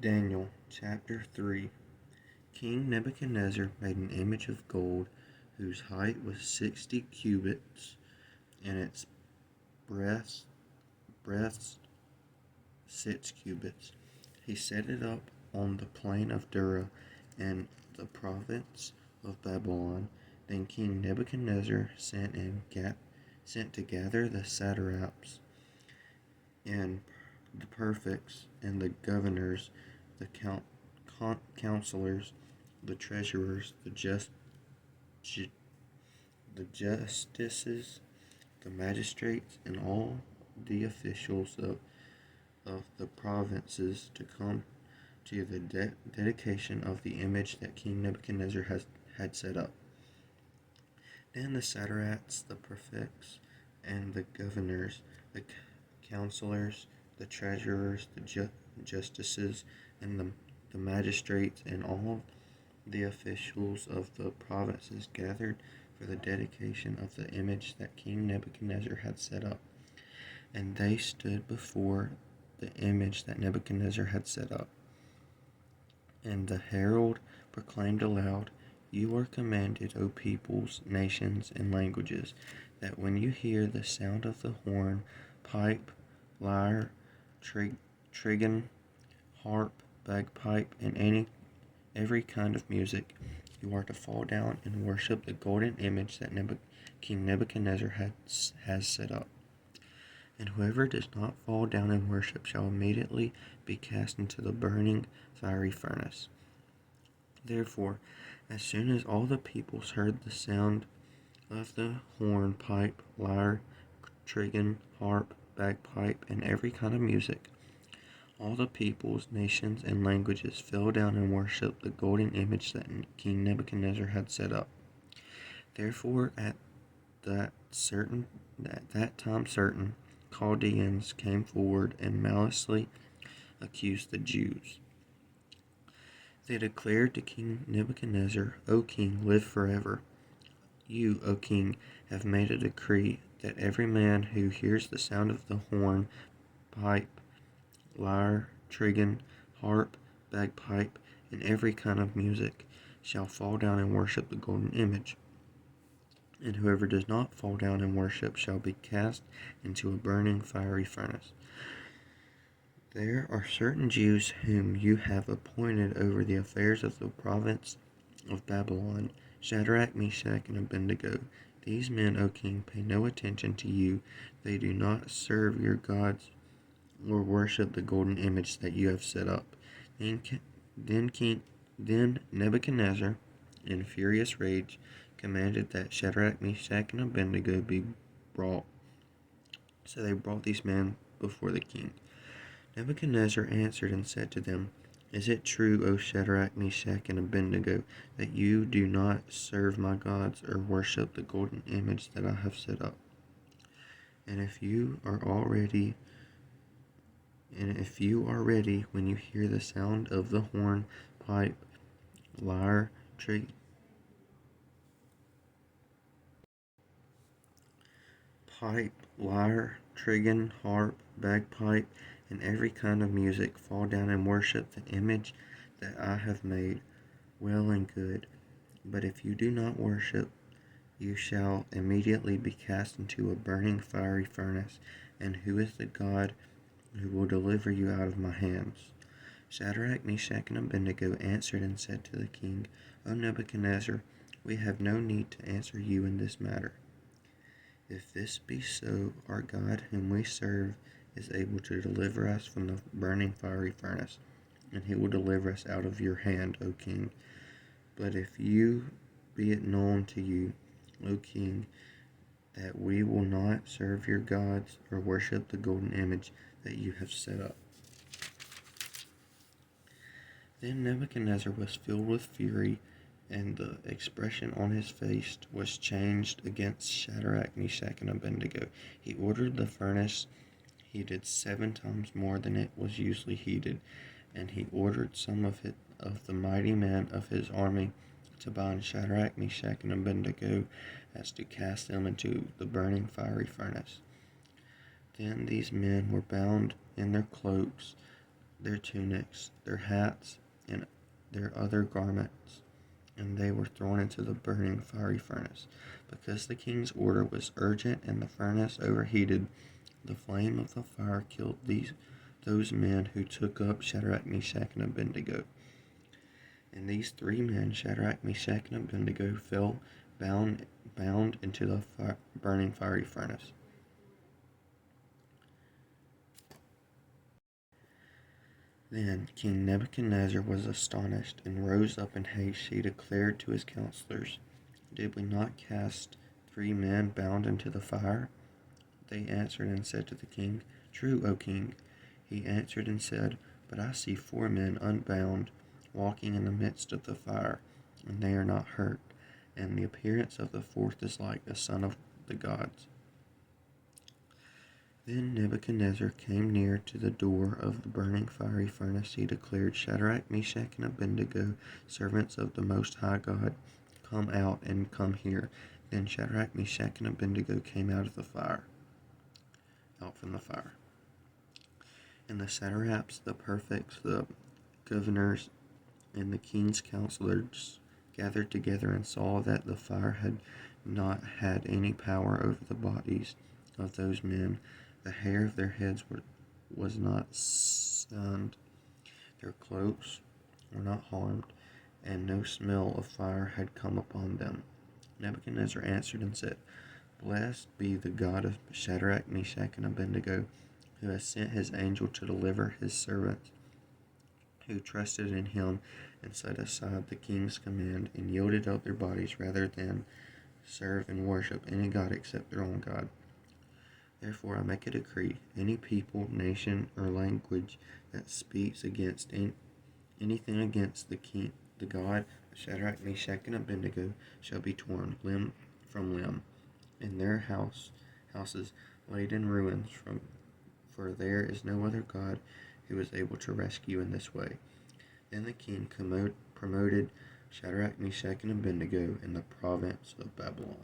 Daniel chapter 3. King Nebuchadnezzar made an image of gold whose height was 60 cubits and its breadth 6 cubits. He set it up on the plain of Dura in the province of Babylon. Then King Nebuchadnezzar sent to gather the satraps and the prefects and the governors, the counselors, the treasurers, the justices, the magistrates, and all the officials of the provinces to come to the dedication of the image that King Nebuchadnezzar had set up. Then the satraps, the prefects, and the governors, the counselors, the treasurers, the justices, and the magistrates, and all the officials of the provinces gathered for the dedication of the image that King Nebuchadnezzar had set up. And they stood before the image that Nebuchadnezzar had set up. And the herald proclaimed aloud, "You are commanded, O peoples, nations, and languages, that when you hear the sound of the horn, pipe, lyre, trigon, harp, bagpipe, and every kind of music, you are to fall down and worship the golden image that King Nebuchadnezzar has set up. And whoever does not fall down and worship shall immediately be cast into the burning fiery furnace." Therefore, as soon as all the peoples heard the sound of the horn, pipe, lyre, trigon, harp, bagpipe, and every kind of music, all the peoples, nations, and languages fell down and worshipped the golden image that King Nebuchadnezzar had set up. Therefore, at that time certain Chaldeans came forward and maliciously accused the Jews. They declared to King Nebuchadnezzar, "O king, live forever. You, O king, have made a decree that every man who hears the sound of the horn, pipe, lyre, trigon, harp, bagpipe, and every kind of music shall fall down and worship the golden image. And whoever does not fall down and worship shall be cast into a burning fiery furnace. There are certain Jews whom you have appointed over the affairs of the province of Babylon, Shadrach, Meshach, and Abednego. These men, O king, pay no attention to you. They do not serve your gods or worship the golden image that you have set up." Then Nebuchadnezzar, in furious rage, commanded that Shadrach, Meshach, and Abednego be brought. So they brought these men before the king. Nebuchadnezzar answered and said to them, "Is it true, O Shadrach, Meshach, and Abednego, that you do not serve my gods or worship the golden image that I have set up? And if you are ready when you hear the sound of the horn, pipe, lyre, trigon, harp, bagpipe, and every kind of music, fall down and worship the image that I have made, well and good. But if you do not worship, you shall immediately be cast into a burning fiery furnace. And who is the God who will deliver you out of my hands?" Shadrach, Meshach, and Abednego answered and said to the king, "O Nebuchadnezzar, we have no need to answer you in this matter. If this be so, our God whom we serve is able to deliver us from the burning fiery furnace, and he will deliver us out of your hand, O king. But if you be it known to you, O king, that we will not serve your gods or worship the golden image that you have set up." Then Nebuchadnezzar was filled with fury, and the expression on his face was changed against Shadrach, Meshach, and Abednego. He ordered the furnace heated 7 times more than it was usually heated, and he ordered some of the mighty men of his army to bind Shadrach, Meshach, and Abednego, as to cast them into the burning fiery furnace. Then these men were bound in their cloaks their tunics, their hats, and their other garments, and they were thrown into the burning fiery furnace. Because the king's order was urgent and the furnace overheated, the flame of the fire killed those men who took up Shadrach, Meshach, and Abednego. And these 3 men, Shadrach, Meshach, and Abednego, fell bound into the burning fiery furnace. Then King Nebuchadnezzar was astonished, and rose up in haste. He declared to his counselors, "Did we not cast 3 men bound into the fire?" They answered and said to the king, "True, O king." He answered and said, "But I see 4 men unbound, walking in the midst of the fire, and they are not hurt, and the appearance of the fourth is like a son of the gods." Then Nebuchadnezzar came near to the door of the burning fiery furnace. He declared, "Shadrach, Meshach, and Abednego, servants of the Most High God, come out and come here." Then Shadrach, Meshach, and Abednego came out from the fire. And the satraps, the prefects, the governors, and the king's counselors gathered together and saw that the fire had not had any power over the bodies of those men. The hair of their heads was not singed, their cloaks were not harmed, and no smell of fire had come upon them. Nebuchadnezzar answered and said, "Blessed be the God of Shadrach, Meshach, and Abednego, who has sent his angel to deliver his servants who trusted in him and set aside the king's command and yielded up their bodies rather than serve and worship any god except their own God. Therefore I make a decree: any people, nation, or language that speaks against anything against the king, the God of Shadrach, Meshach, and Abednego, shall be torn limb from limb, and their houses laid in ruins, for there is no other God who is able to rescue in this way." Then the king promoted Shadrach, Meshach, and Abednego in the province of Babylon.